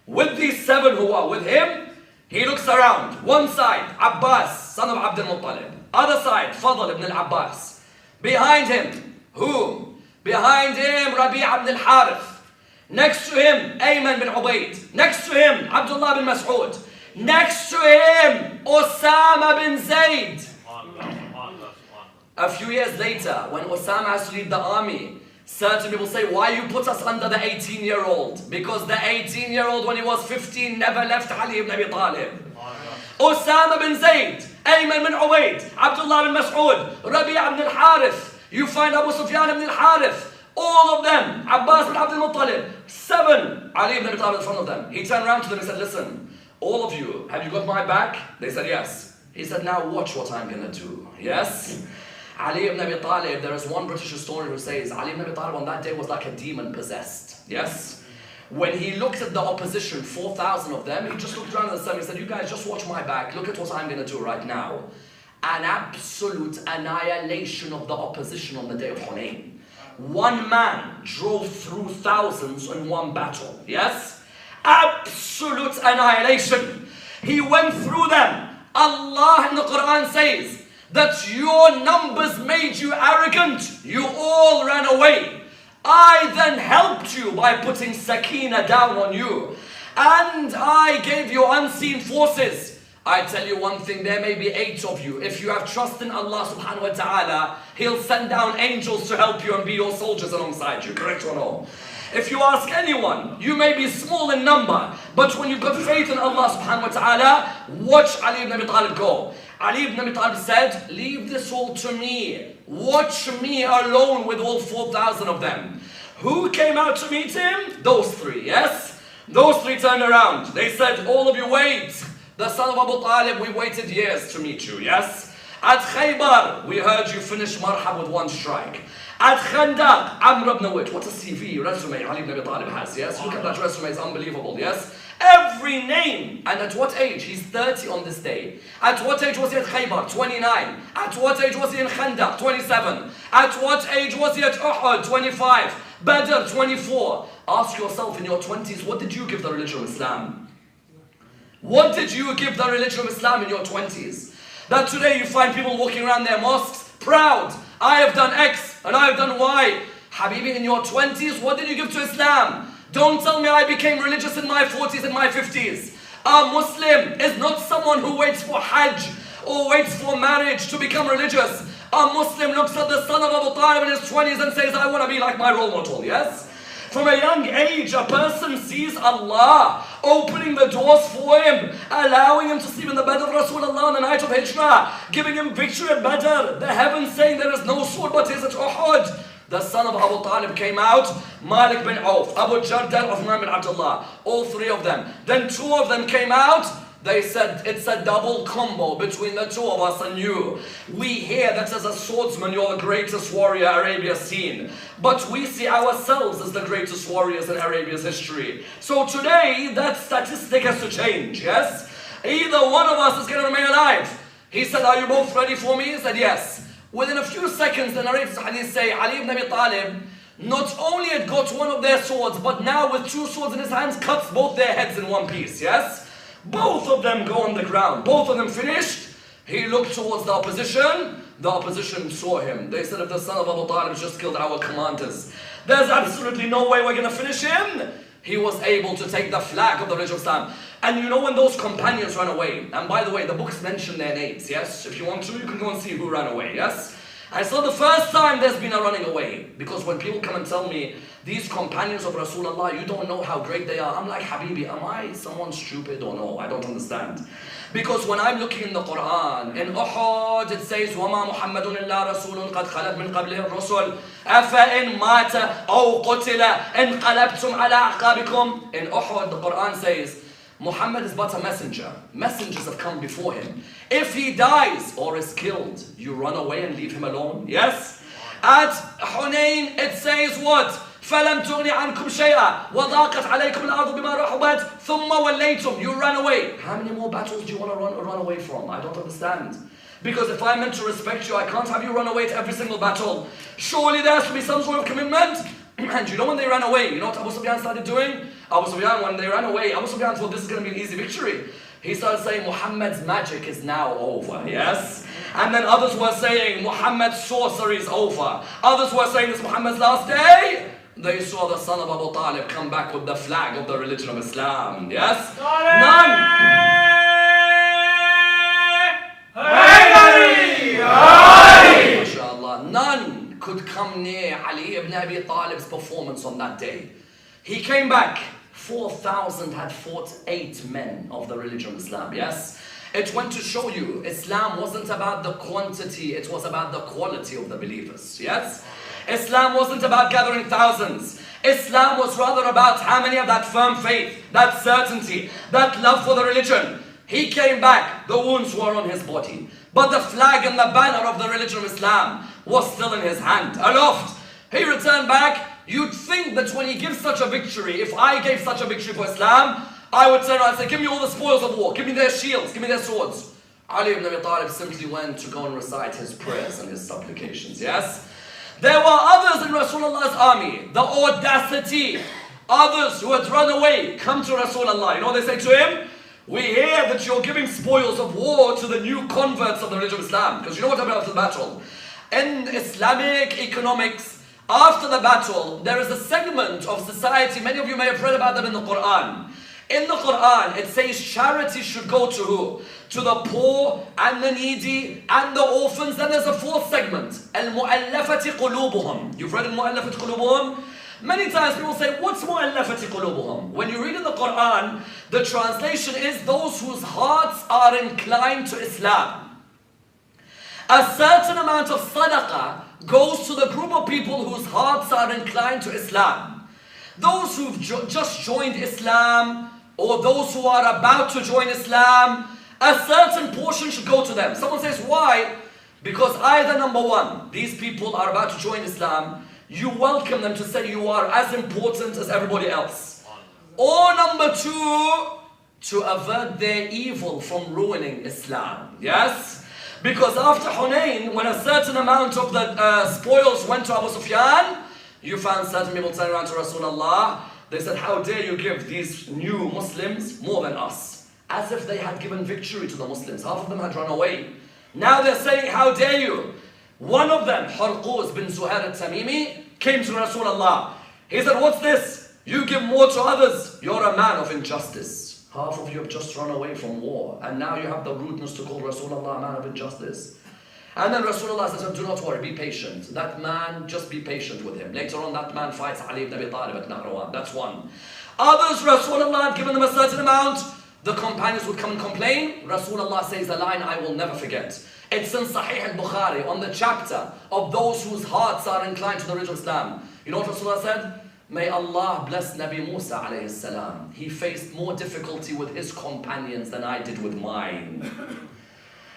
With these 7 who are with him, he looks around. One side, Abbas, son of Abdul Muttalib. Other side, Fadl ibn al-Abbas. Behind him, who? Behind him, Rabi' ibn al-Harith. Next to him, Ayman bin Ubayd. Next to him, Abdullah bin Mas'ud. Next to him, Osama bin Zayd. A few years later, when Osama has to lead the army, certain people say, why you put us under the 18-year-old? Because the 18-year-old, when he was 15, never left Ali ibn Abi Talib. Osama bin Zayd, Ayman bin Ubayd, Abdullah bin Mas'ud, Rabi' ibn al-Harith. You find Abu Sufyan ibn al-Harith. All of them, Abbas bin Abdul Muttalib, 7, Ali ibn Abi Talib in front of them. He turned around to them and said, listen, all of you, have you got my back? They said, yes. He said, now watch what I'm going to do. Yes? Ali ibn Abi Talib, there is one British historian who says, Ali ibn Abi Talib on that day was like a demon possessed. Yes? When he looked at the opposition, 4,000 of them, he just looked around at the sun and said, you guys just watch my back, look at what I'm going to do right now. An absolute annihilation of the opposition on the day of Hunayn. One man drove through thousands in one battle. Yes? Absolute annihilation. He went through them. Allah in the Quran says that your numbers made you arrogant. You all ran away. I then helped you by putting sakina down on you. and I gave you unseen forces. I tell you one thing, there may be 8 of you. If you have trust in Allah subhanahu wa ta'ala, He'll send down angels to help you and be your soldiers alongside you, correct or no? If you ask anyone, you may be small in number, but when you've got faith in Allah subhanahu wa ta'ala, watch Ali ibn Abi Talib go. Ali ibn Abi Talib said, leave this all to me. Watch me alone with all 4,000 of them. Who came out to meet him? Those 3, yes? Those 3 turned around. They said, all of you wait. The son of Abu Talib, we waited years to meet you, yes? At Khaybar, we heard you finish Marhab with 1 strike. At Khandaq, Amr ibn Wit, what a CV, resume Ali ibn Abi Talib has, yes? Look at that resume, it's unbelievable, yes? Every name, and at what age? He's 30 on this day. At what age was he at Khaybar? 29. At what age was he in Khandaq? 27. At what age was he at Uhud? 25. Badr, 24. Ask yourself in your 20s, what did you give the religion of Islam? What did you give the religion of Islam in your 20s? That today you find people walking around their mosques, proud. I have done X and I have done Y. Habibi, in your 20s, what did you give to Islam? Don't tell me I became religious in my 40s and my 50s. A Muslim is not someone who waits for Hajj or waits for marriage to become religious. A Muslim looks at the son of Abu Talib in his 20s and says, I want to be like my role model, yes? From a young age, a person sees Allah opening the doors for him, allowing him to sleep in the bed of Rasulullah on the night of Hijrah, giving him victory at Badr, the heavens saying there is no sword but his at Uhud. The son of Abu Talib came out, Malik bin Auf, Abu Jardal, Uthman bin Abdullah, all 3 of them. Then 2 of them came out. They said, it's a double combo between the 2 of us and you. We hear that as a swordsman, you're the greatest warrior Arabia's seen. But we see ourselves as the greatest warriors in Arabia's history. So today, that statistic has to change, yes? Either one of us is going to remain alive. He said, are you both ready for me? He said, yes. Within a few seconds, the narrators of hadith say, Ali ibn Abi Talib not only had got one of their swords, but now with 2 swords in his hands, cuts both their heads in one piece, yes? Both of them go on the ground. Both of them finished. He looked towards the opposition. The opposition saw him. They said, if the son of Abu Talib just killed our commanders, there's absolutely no way we're going to finish him. He was able to take the flag of the religion of Islam. And you know when those companions ran away, and by the way, the books mention their names, yes? If you want to, you can go and see who ran away, yes? And so the first time there's been a running away. Because when people come and tell me, these companions of Rasulullah, you don't know how great they are. I'm like, Habibi, am I someone stupid or no? I don't understand. Because when I'm looking in the Quran, in Uhud it says, وَمَا مُحَمَّدٌ إِلَّا رَسُولٌ قَدْ خَلَتْ مِنْ قَبْلِهِ الرُّسُلُ أَفَإِنْ مَاتَ أَوْ قُتِلَ انْقَلَبْتُمْ عَلَىٰ أَعْقَابِكُمْ. In Uhud, the Quran says, Muhammad is but a messenger. Messengers have come before him. If he dies or is killed, you run away and leave him alone? Yes? At Hunayn, it says what? فَلَمْ تُغْنِ عَنْكُمْ شَيْئًا وَضَاقَتْ عَلَيْكُمُ الْأَرْضُ بِمَا رَحُبَتْ ثُمَّ وَلَّيْتُمْ. You ran away. How many more battles do you want to run away from? I don't understand. Because if I'm meant to respect you, I can't have you run away to every single battle. Surely there has to be some sort of commitment. And you know when they ran away, you know what Abu Sufyan started doing? Abu Sufyan, when they ran away, Abu Sufyan thought this is going to be an easy victory. He started saying, Muhammad's magic is now over, yes? And then others were saying, Muhammad's sorcery is over. Others were saying, it's Muhammad's last day. They saw the son of Abu Talib come back with the flag of the religion of Islam, yes? None could come near Ali ibn Abi Talib's performance on that day. He came back. 4,000 had fought 8 men of the religion of Islam, yes? It went to show you, Islam wasn't about the quantity, it was about the quality of the believers, yes? Islam wasn't about gathering thousands. Islam was rather about how many have that firm faith, that certainty, that love for the religion. He came back, the wounds were on his body, but the flag and the banner of the religion of Islam was still in his hand, aloft. He returned back. You'd think that when he gives such a victory, if I gave such a victory for Islam, I would turn around and say, give me all the spoils of war, give me their shields, give me their swords. Ali ibn Abi Talib simply went to go and recite his prayers and his supplications, yes? There were others in Rasulullah's army, the audacity, others who had run away, come to Rasulullah. You know what they say to him? We hear that you're giving spoils of war to the new converts of the religion of Islam. Because you know what happened after the battle? In Islamic economics, after the battle, there is a segment of society, many of you may have read about them in the Quran. In the Quran, it says charity should go to who? To the poor and the needy and the orphans. Then there's a fourth segment. Al-mu'allafati qulubuhum. You've read al-mu'allafati qulubuhum? Many times people say, what's mu'allafati qulubuhum? When you read in the Quran, the translation is those whose hearts are inclined to Islam. A certain amount of sadaqah goes to the group of people whose hearts are inclined to Islam. Those who've just joined Islam, or those who are about to join Islam, a certain portion should go to them. Someone says, why? Because either number one, these people are about to join Islam, you welcome them to say you are as important as everybody else. Or number two, to avert their evil from ruining Islam. Yes? Because after Hunayn, when a certain amount of the spoils went to Abu Sufyan, you found certain people turning around to Rasulullah. They said, how dare you give these new Muslims more than us? As if they had given victory to the Muslims. Half of them had run away. Now they're saying, how dare you? One of them, Hurquz bin Zuhair al-Tamimi, came to Rasulullah. He said, what's this? You give more to others. You're a man of injustice. Half of you have just run away from war. And now you have the rudeness to call Rasulullah a man of injustice. And then Rasulullah says, do not worry, be patient. That man, just be patient with him. Later on, that man fights Ali ibn Abi Talib at Nahrawan. That's one. Others, Rasulullah had given them a certain amount. The companions would come and complain. Rasulullah says a line I will never forget. It's in Sahih al-Bukhari, on the chapter of those whose hearts are inclined to the religion of Islam. You know what Rasulullah said? May Allah bless Nabi Musa alayhi salam. He faced more difficulty with his companions than I did with mine.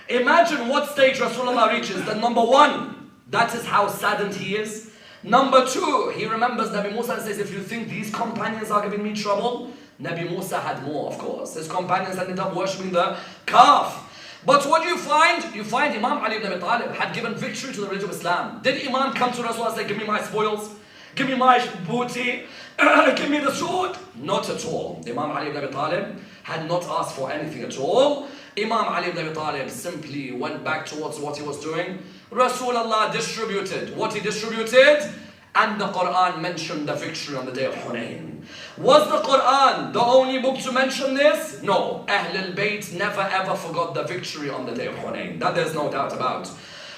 Imagine what stage Rasulullah reaches. That number one, that is how saddened he is. Number two, he remembers Nabi Musa and says, if you think these companions are giving me trouble, Nabi Musa had more, of course. His companions ended up worshipping the calf. But what do you find? You find Imam Ali ibn Abi Talib had given victory to the religion of Islam. Did Imam come to Rasulullah and say, give me my spoils? Give me my booty? Give me the sword? Not at all. Imam Ali ibn Abi Talib had not asked for anything at all. Imam Ali ibn Abi Talib simply went back towards what he was doing. Rasulullah distributed what he distributed, and the Quran mentioned the victory on the day of Hunayn. Was the Quran the only book to mention this? No. Ahlul Bayt never ever forgot the victory on the day of Hunayn. That there's no doubt about.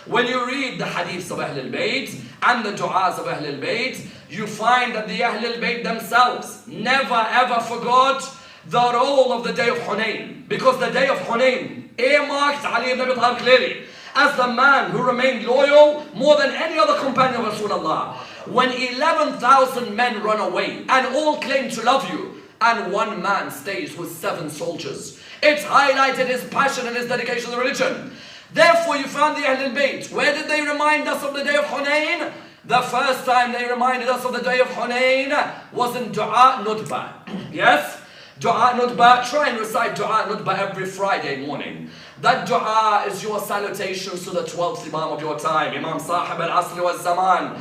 When you read the hadiths of Ahlul Bayt and the du'as of Ahlul Bayt, you find that the Ahlul Bayt themselves never ever forgot the role of the day of Hunayn. Because the day of Hunayn earmarked Ali ibn Abi Talib clearly as the man who remained loyal more than any other companion of Rasulullah. When 11,000 men run away and all claim to love you, and one man stays with 7 soldiers, it's highlighted his passion and his dedication to the religion. Therefore you found the Ahlul Bayt. Where did they remind us of the day of Hunayn? The first time they reminded us of the day of Hunayn was in Dua Nudba. Yes? Dua Nudba, try and recite Dua Nudba every Friday morning. That dua is your salutations to the 12th Imam of your time, Imam Sahib al-Asr wa zaman.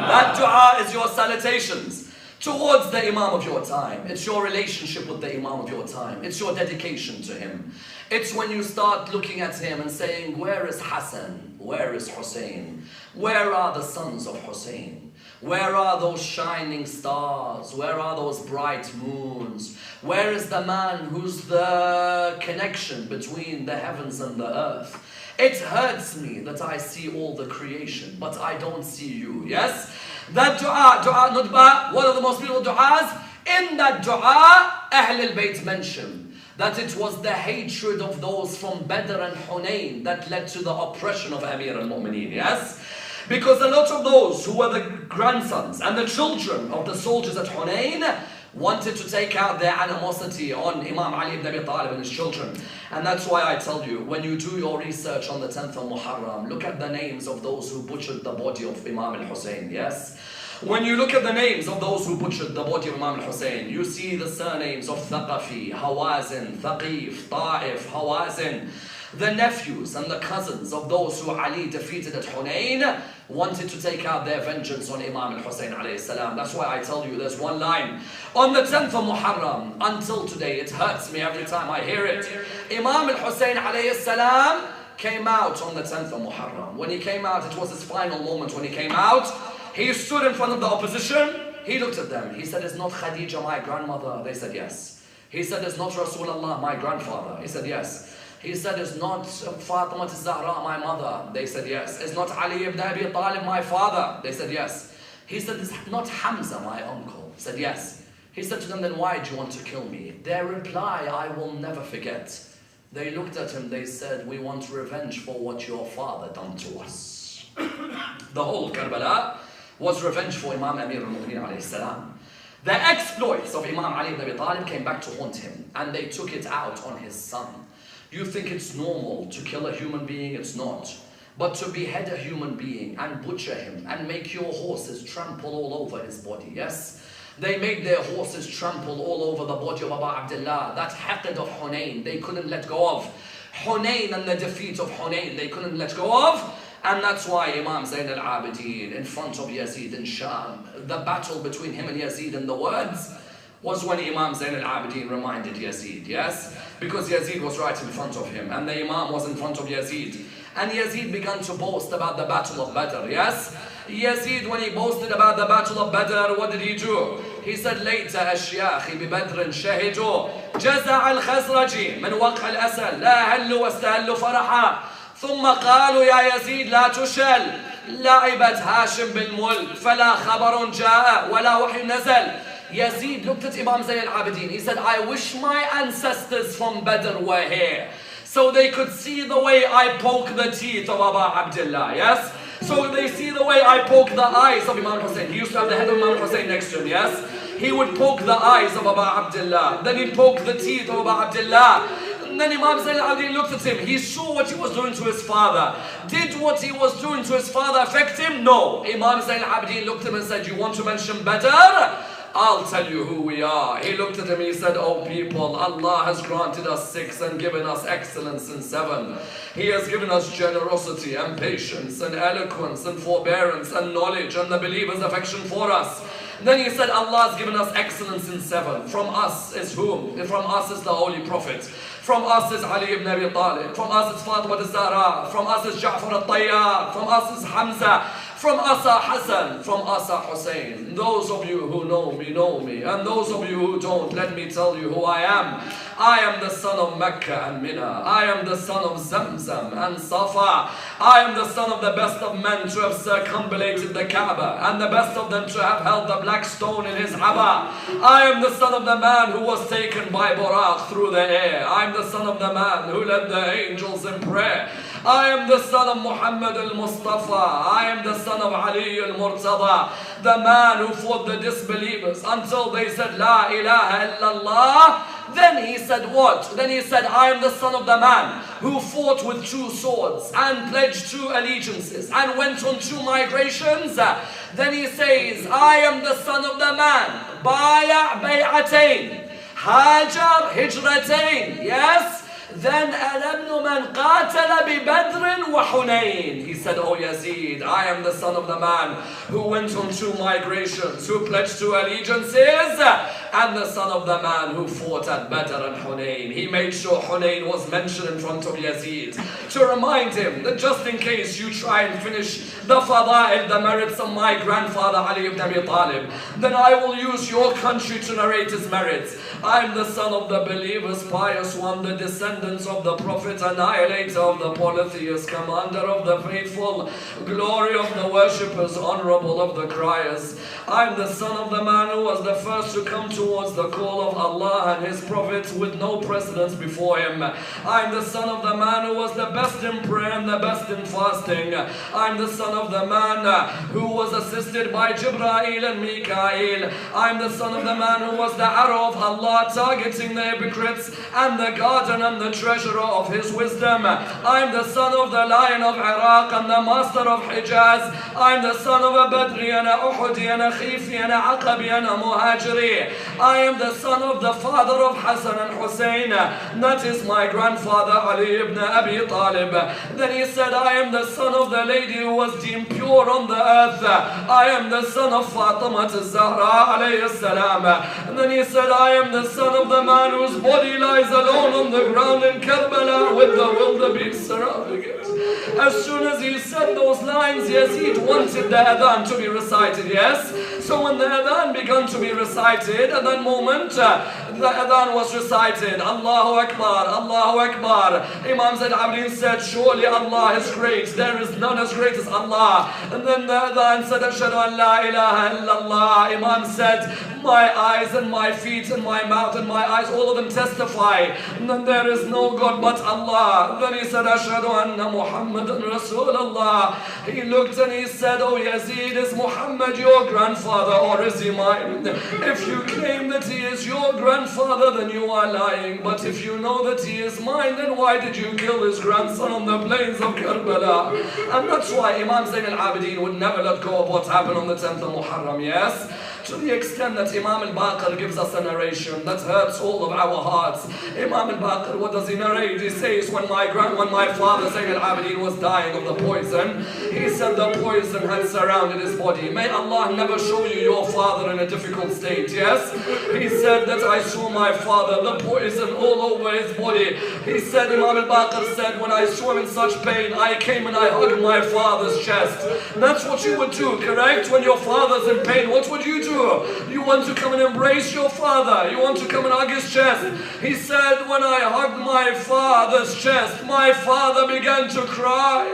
That dua is your salutations towards the Imam of your time. It's your relationship with the Imam of your time. It's your dedication to him. It's when you start looking at him and saying, where is Hassan? Where is Hussein? Where are the sons of Hussein? Where are those shining stars? Where are those bright moons? Where is the man who's the connection between the heavens and the earth? It hurts me that I see all the creation, but I don't see you, yes? That dua, Dua Nudba, one of the most beautiful du'as. In that dua, Ahlul Bayt mentioned that it was the hatred of those from Badr and Hunayn that led to the oppression of Amir al-Mu'mineen, yes? Because a lot of those who were the grandsons and the children of the soldiers at Hunayn wanted to take out their animosity on Imam Ali ibn Abi Talib and his children. And that's why I tell you, when you do your research on the 10th of Muharram, look at the names of those who butchered the body of Imam al-Hussein, yes? When you look at the names of those who butchered the body of Imam al-Hussein, you see the surnames of Thaqafi, Hawazin, Thaqif, Ta'if, Hawazin. The nephews and the cousins of those who Ali defeated at Hunayn wanted to take out their vengeance on Imam al-Hussein alayhi salam. That's why I tell you, there's one line. On the 10th of Muharram, until today, it hurts me every time I hear it. Imam al-Hussein alayhi salam came out on the 10th of Muharram. When he came out, it was his final moment when he came out. He stood in front of the opposition. He looked at them. He said, is not Khadija my grandmother? They said, yes. He said, is not Rasulullah my grandfather? He said, yes. He said, is not Fatima al-Zahra my mother? They said, yes. Is not Ali ibn Abi Talib my father? They said, yes. He said, is not Hamza my uncle? He said, yes. He said to them, then why do you want to kill me? Their reply, I will never forget. They looked at him, they said, we want revenge for what your father done to us. The whole Karbala was revenge for Imam Amir al-Mu'mineen alayhi salam. The exploits of Imam Ali ibn Abi Talib came back to haunt him, and they took it out on his son. You think it's normal to kill a human being? It's not. But to behead a human being and butcher him and make your horses trample all over his body, yes? They made their horses trample all over the body of Abu Abdullah. That haqid of Hunayn, they couldn't let go of. Hunayn and the defeat of Hunayn, they couldn't let go of. And that's why Imam Zayn al-Abidin in front of Yazid in Sham, the battle between him and Yazid in the words, was when Imam Zayn al-Abidin reminded Yazid, yes? Because Yazid was right in front of him and the Imam was in front of Yazid. And Yazid began to boast about the battle of Badr, yes? Yazid, when he boasted about the battle of Badr, what did he do? He said, ليت أشياخي ببدر شهدوا جزع الخزرج من وقع الأسل لا هلوا واستهلوا فرحا ثم قالوا يا يزيد لا تشل لعبت هاشم بالملك فلا خبر جاء ولا وحي نزل. Yazid looked at Imam Zayn al-Abidin. He said, I wish my ancestors from Badr were here, so they could see the way I poke the teeth of Abu Abdullah, yes? So they see the way I poke the eyes of Imam Hussein. He used to have the head of Imam Hussein next to him, yes? He would poke the eyes of Abu Abdullah. Then he'd poke the teeth of Abu Abdullah. And then Imam Zayn al-Abidin looked at him. He saw what he was doing to his father. Did what he was doing to his father affect him? No. Imam Zayn al-Abidin looked at him and said, you want to mention Badr? I'll tell you who we are. He looked at him, he said, oh people, Allah has granted us 6 and given us excellence in 7. He has given us generosity and patience and eloquence and forbearance and knowledge and the believer's affection for us. Then he said, Allah has given us excellence in 7. From us is whom? From us is the Holy Prophet. From us is Ali ibn Abi Talib. From us is Fatima al-Zahra. From us is Ja'far al-Tayyar. From us is Hamza. From us are Hassan, from us are Hussein. Those of you who know me, and those of you who don't, let me tell you who I am. I am the son of Mecca and Mina. I am the son of Zamzam and Safa. I am the son of the best of men to have circumambulated the Kaaba, and the best of them to have held the black stone in his haba. I am the son of the man who was taken by Buraq through the air. I am the son of the man who led the angels in prayer. I am the son of Muhammad al-Mustafa. I am the son of Ali al-Murtada, the man who fought the disbelievers until they said, La ilaha illallah. Then he said what? Then he said, I am the son of the man who fought with 2 swords and pledged 2 allegiances and went on 2 migrations. Then he says, I am the son of the man, Baya bay'atain, Hajar hijratain. Yes? Then Al-Ibn man qatala bi Badr wa Hunayn. He said, oh Yazid, I am the son of the man who went on 2 migrations, who pledged 2 allegiances, and the son of the man who fought at Badr and Hunayn. He made sure Hunayn was mentioned in front of Yazid to remind him that just in case you try and finish the fada'il, the merits of my grandfather Ali ibn Abi Talib, then I will use your country to narrate his merits. I am the son of the believers, pious one, the descendants of the Prophet, annihilator of the polytheists, commander of the faithful, glory of the worshippers, honorable of the criers. I am the son of the man who was the first to come towards the call of Allah and His Prophet with no precedence before him. I am the son of the man who was the best in prayer and the best in fasting. I am the son of the man who was assisted by Jibreel and Mikael. I am the son of the man who was the arrow of Allah targeting the hypocrites and the garden and the treasurer of His wisdom. I am the son of the lion of Iraq and the master of Hijaz. I am the son of a Badri and a Uhudi and a Khifi and a Aqabi and a Muhajiri. I am the son of the father of Hassan and Hussein. That is my grandfather Ali ibn Abi Talib. Then he said, I am the son of the lady who was deemed pure on the earth. I am the son of Fatima al-Zahra alayhi salam. And then he said, I am the son of the man whose body lies alone on the ground in Karbala with the wildebeest surrounding it. As soon as he said those those lines, Yazid wanted the adhan to be recited, yes? So when the adhan began to be recited, at that moment, the adhan was recited. Allahu Akbar, Allahu Akbar. Imam Zain al-Abidin said, surely Allah is great. There is none as great as Allah. And then the adhan said, Ashhadu an la ilaha illallah. Imam said, my eyes and my feet and my mouth and my eyes, all of them testify. And then there is no God but Allah. Then he said, Ashhadu anna Muhammadan Rasulullah. He looked and he said, oh Yazid, is Muhammad your grandfather or is he mine? If you claim that he is your grandfather, then you are lying. But if you know that he is mine, then why did you kill his grandson on the plains of Karbala? And that's why Imam Zain al-Abidin would never let go of what happened on the 10th of Muharram, yes? To the extent that Imam al-Baqir gives us a narration that hurts all of our hearts. Imam al-Baqir, what does he narrate? He says, when my father Zain al-Abidin was dying of the poison, he said the poison had surrounded his body. May Allah never show you your father in a difficult state, yes? He said that I saw my father, the poison all over his body. He said, Imam al-Baqir said, when I saw him in such pain, I came and I hugged my father's chest. That's what you would do, correct? When your father's in pain, what would you do? You want to come and embrace your father. You want to come and hug his chest. He said, when I hugged my father's chest, my father began to cry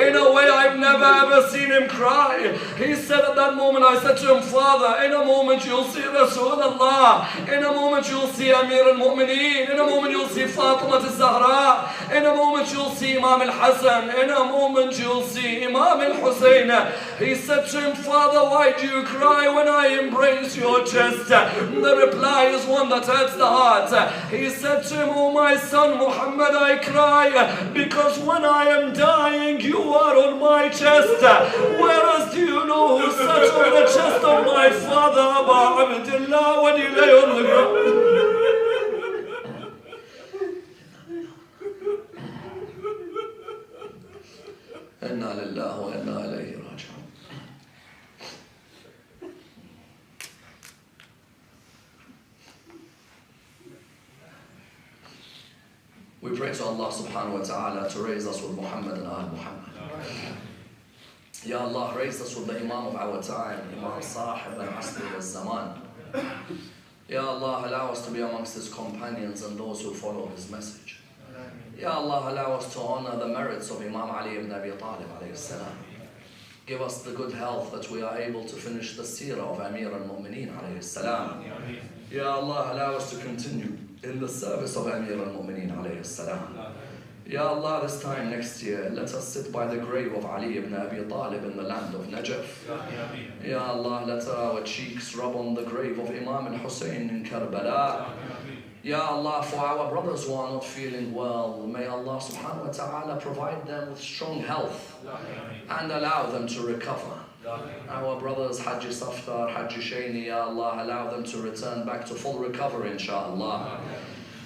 in a way I've never ever seen him cry. He said at that moment, I said to him, Father, in a moment you'll see Rasulullah. In a moment you'll see Amir al-Mu'mineen. In a moment you'll see Fatima al-Zahra. In a moment you'll see Imam al-Hassan. In a moment you'll see Imam al-Hussein. He said to him, Father, why do you cry when I embrace your chest? The reply is one that hurts the heart. He said to him, oh my son Muhammad, I cry because when I am dying you are on my chest. Whereas do you know who sat on the chest of my father Aba Abdullah when he lay on the ground? Inna lillahi wa inna ilayhi raji'un. We pray to Allah subhanahu wa ta'ala to raise us with Muhammad and Al Muhammad. Ya Allah, raise us with the Imam of our time, Imam Sahib al-Asr al-Zaman. Ya Allah, allow us to be amongst his companions and those who follow his message. Ya Allah, allow us to honor the merits of Imam Ali ibn Abi Talib alayhi salam. Give us the good health that we are able to finish the seerah of Amir al-Mu'mineen alayhi salam. Ya Allah, allow us to continue in the service of Amir al-Mu'mineen alayhi salam. Ya Allah, this time next year, let us sit by the grave of Ali ibn Abi Talib in the land of Najaf. Ya Allah, let our cheeks rub on the grave of Imam al-Hussein in Karbala. Ya Allah, for our brothers who are not feeling well, may Allah subhanahu wa ta'ala provide them with strong health and allow them to recover. Our brothers Haji Saftar, Haji Shaini, Ya Allah, allow them to return back to full recovery, inshaAllah.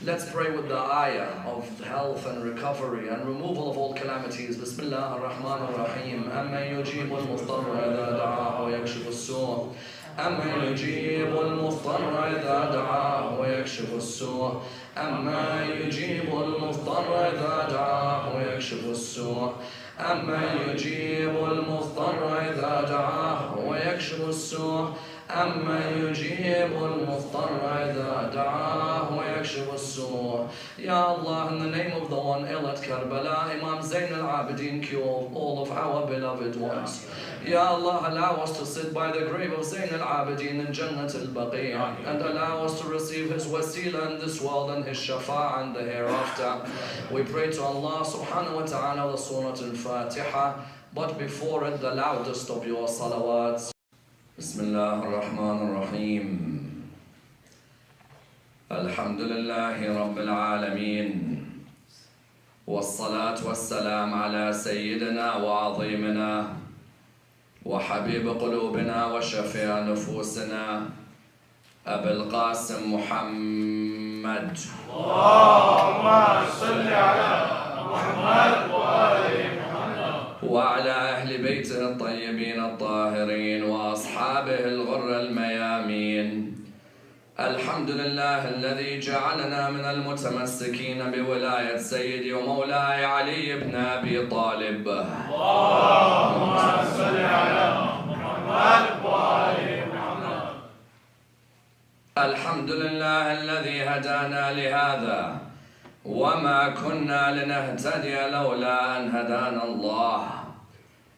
Let's pray with the ayah of health and recovery and removal of all calamities. Bismillah ar-Rahman ar-Rahim. Amma yujibu al-mustarra idha da'ahu wa yakshifu as-su'. أما يجيب المضطر إذا دعاه ويكشف السوء أما يجيب المضطر إذا دعاه ويكشف السوء أما يجيب المضطر إذا دعاه ويكشف السوء أما يجيب المضطر إذا دعاه ويكشف السوء. Ya Allah, in the name of the one ill at Karbala, Imam Zain al-Abidin, cure all of our beloved ones. Ya Allah, allow us to sit by the grave of Zain al-Abidin in Jannat al-Baqiyah and allow us to receive his wasila in this world and his shafa' in the hereafter. We pray to Allah subhanahu wa ta'ala the Surah al-Fatiha, but before it the loudest of your salawats. Bismillah ar-Rahman ar-Rahim. Alhamdulillahi Rabbil Alameen. والصلاة والسلام على سيدنا وعظيمنا وحبيب قلوبنا وشفيع نفوسنا أبي القاسم محمد. اللهم صل على محمد وآل محمد وعلى أهل بيته الطيبين الطاهرين وأصحابه الغر الميامين. الحمد لله الذي جعلنا من المتمسكين بولاية سيدي ومولاي علي بن أبي طالب. اللهم الحمد لله الذي هدانا لهذا وما كنا لنهتدي لولا أن هدانا الله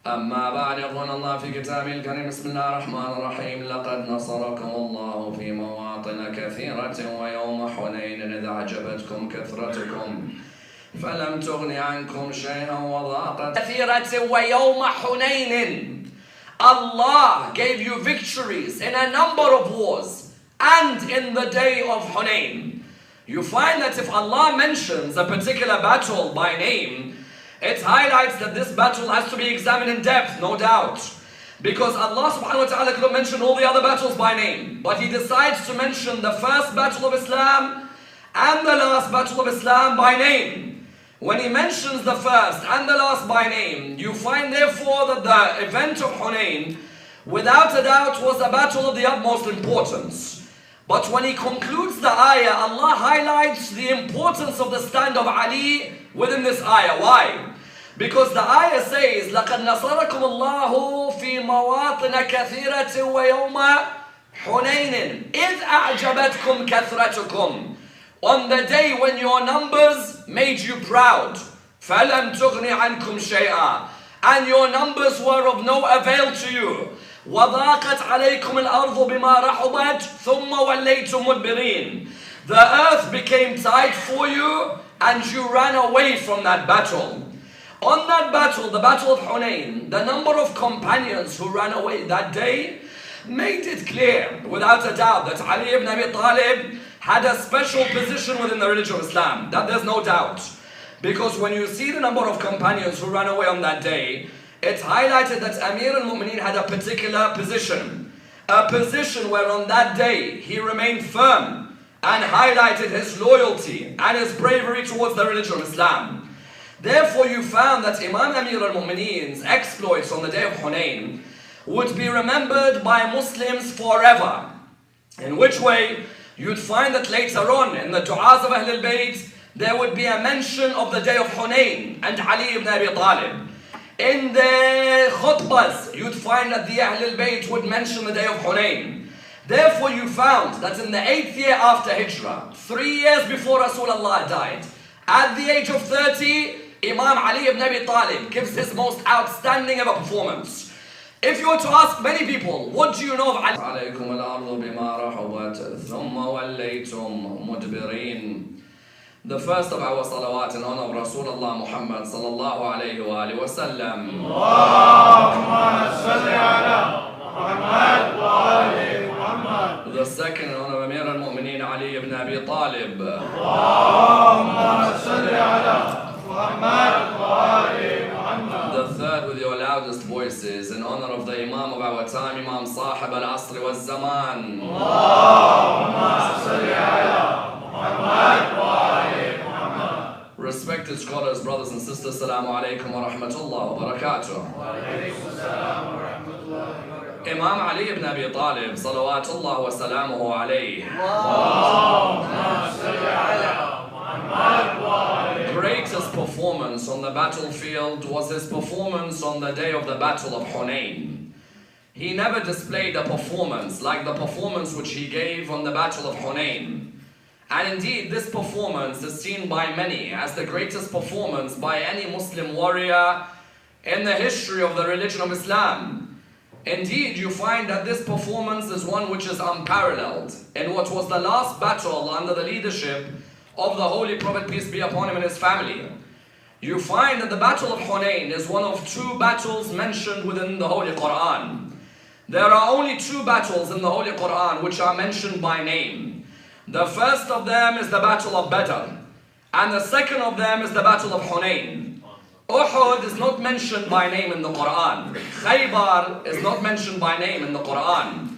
أما بعد يقول الله في كتابه الكريم بسم الله الرحمن الرحيم لقد نصركم الله في مواطن كثيرة ويوم حنين إذ أعجبتكم كثرتكم فلم تغن عنكم شيئا وضاقت كثيرة ويوم حنين. Allah gave you victories in a number of wars and in the day of Hunayn. You find that if Allah mentions a particular battle by name, it highlights that this battle has to be examined in depth, no doubt. Because Allah subhanahu wa ta'ala could have mentioned all the other battles by name, but He decides to mention the first battle of Islam and the last battle of Islam by name. When He mentions the first and the last by name, you find therefore that the event of Hunayn, without a doubt, was a battle of the utmost importance. But when He concludes the ayah, Allah highlights the importance of the stand of Ali within this ayah. Why? Because the ayah says, لَقَدْ نَصَرَكُمُ اللَّهُ فِي مَوَاطِنَ كَثِيرَةٍ وَيَوْمَ حُنَيْنٍ إِذْ أَعْجَبَتْكُمْ كَثْرَتُكُمْ. On the day when your numbers made you proud, فَلَمْ تُغْنِ عَنْكُمْ شَيْئًا, and your numbers were of no avail to you. وَضَاقَتْ عَلَيْكُمُ الْأَرْضُ بِمَا رَحُبَتْ ثُمَّ وَلَّيْتُمْ مُدْبِرِينَ. The earth became tight for you and you ran away from that battle. On that battle, the battle of Hunayn, the number of companions who ran away that day made it clear, without a doubt, that Ali ibn Abi Talib had a special position within the religion of Islam. That there's no doubt. Because when you see the number of companions who ran away on that day, it's highlighted that Amir al-Mu'mineen had a particular position. A position where on that day he remained firm and highlighted his loyalty and his bravery towards the religion of Islam. Therefore you found that Imam Amir al-Mu'mineen's exploits on the day of Hunayn would be remembered by Muslims forever. In which way? You'd find that later on in the du'as of Ahlul Bayt, there would be a mention of the day of Hunayn and Ali ibn Abi Talib. In the khutbahs, you'd find that the Ahlul Bayt would mention the day of Hunayn. Therefore you found that in the 8th year after Hijrah, 3 years before Rasulullah died, at the age of 30, Imam Ali ibn Abi Talib gives his most outstanding ever performance. If you were to ask many people, what do you know of Ali? عليكم الأرض بما رحبت ثم وليتم مدبرين. The first of our salawat in honor of Rasulullah Muhammad sallallahu alayhi wa alihi wa sallam. اللهم صل على محمد وآل محمد. The second in honor of Amir al-Mu'mineen Ali ibn Abi Talib. اللهم صل على محمد وآل محمد. The third with your loudest voices in honor of the Imam of our time, Imam Sahib al-Asr wal-Zaman. اللهم صل على محمد وآل محمد. Respected scholars, brothers and sisters, Assalamu alaikum wa rahmatullah wa barakatuh. Imam Ali ibn Abi Talib, salawatullah wa salamuhu alayhi. Greatest performance on the battlefield was his performance on the day of the Battle of Hunayn. He never displayed a performance like the performance which he gave on the Battle of Hunayn. And indeed, this performance is seen by many as the greatest performance by any Muslim warrior in the history of the religion of Islam. Indeed, you find that this performance is one which is unparalleled in what was the last battle under the leadership of the Holy Prophet, peace be upon him, and his family. You find that the Battle of Hunayn is one of 2 battles mentioned within the Holy Quran. There are only 2 battles in the Holy Quran which are mentioned by name. The first of them is the Battle of Badr, and the second of them is the Battle of Hunayn. Uhud is not mentioned by name in the Quran. Khaybar is not mentioned by name in the Quran.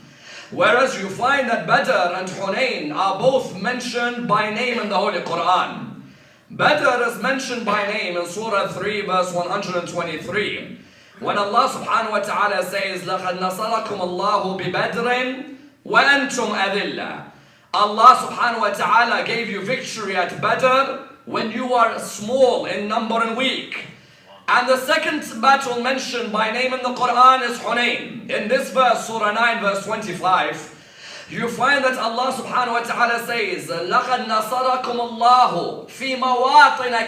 Whereas you find that Badr and Hunayn are both mentioned by name in the Holy Quran. Badr is mentioned by name in Surah 3 verse 123. When Allah subhanahu wa ta'ala says, لَقَدْ نَصَرَكُمُ اللَّهُ بِبَدْرٍ وَأَنْتُمْ أَذِلَّةٌ. Allah subhanahu wa ta'ala gave you victory at Badr when you are small in number and weak. And the second battle mentioned by name in the Quran is Hunayn. In this verse, Surah 9 verse 25, You find that Allah subhanahu wa ta'ala says, لَقَدْ نَصَرَكُمُ اللَّهُ فِي مَوَاطِنَ